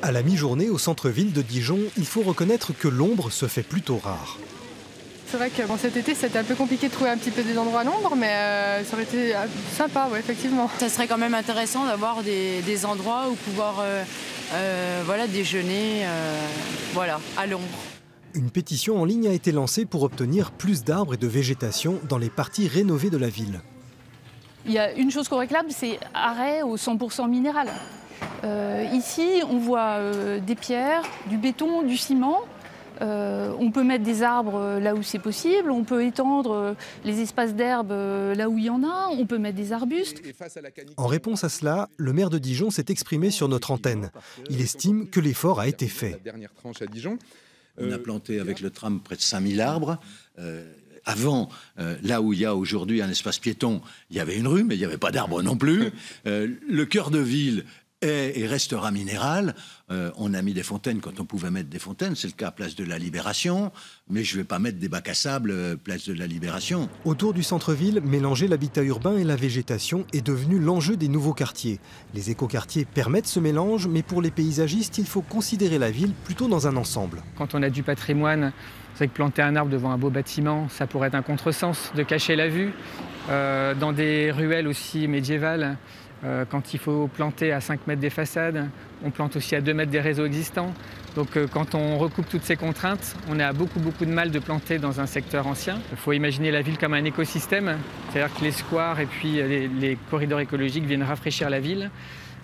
À la mi-journée, au centre-ville de Dijon, il faut reconnaître que l'ombre se fait plutôt rare. C'est vrai que cet été, c'était un peu compliqué de trouver un petit peu des endroits à l'ombre, mais ça aurait été sympa, ouais, effectivement. Ça serait quand même intéressant d'avoir des endroits où pouvoir déjeuner à l'ombre. Une pétition en ligne a été lancée pour obtenir plus d'arbres et de végétation dans les parties rénovées de la ville. Il y a une chose qu'on réclame, c'est arrêt au 100% minéral. Ici, on voit des pierres, du béton, du ciment. On peut mettre des arbres là où c'est possible, on peut étendre les espaces d'herbe là où il y en a, on peut mettre des arbustes. En réponse à cela, le maire de Dijon s'est exprimé sur notre antenne. Il estime que l'effort a été fait. On a planté avec le tram près de 5000 arbres. Avant, là où il y a aujourd'hui un espace piéton, il y avait une rue, mais il n'y avait pas d'arbres non plus. Le cœur de ville est et restera minéral. On a mis des fontaines quand on pouvait mettre des fontaines. C'est le cas à Place de la Libération. Mais je ne vais pas mettre des bacs à sable Place de la Libération. Autour du centre-ville, mélanger l'habitat urbain et la végétation est devenu l'enjeu des nouveaux quartiers. Les écoquartiers permettent ce mélange, mais pour les paysagistes, il faut considérer la ville plutôt dans un ensemble. Quand on a du patrimoine, c'est vrai que planter un arbre devant un beau bâtiment, ça pourrait être un contresens de cacher la vue. Dans des ruelles aussi médiévales, quand il faut planter à 5 mètres des façades, on plante aussi à 2 mètres des réseaux existants. Donc quand on recoupe toutes ces contraintes, on a beaucoup de mal de planter dans un secteur ancien. Il faut imaginer la ville comme un écosystème, c'est-à-dire que les squares et puis les corridors écologiques viennent rafraîchir la ville.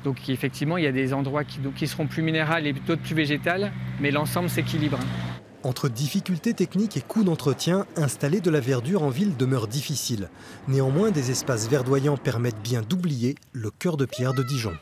Donc effectivement, il y a des endroits qui seront plus minérales et d'autres plus végétales, mais l'ensemble s'équilibre. Entre difficultés techniques et coûts d'entretien, installer de la verdure en ville demeure difficile. Néanmoins, des espaces verdoyants permettent bien d'oublier le cœur de pierre de Dijon.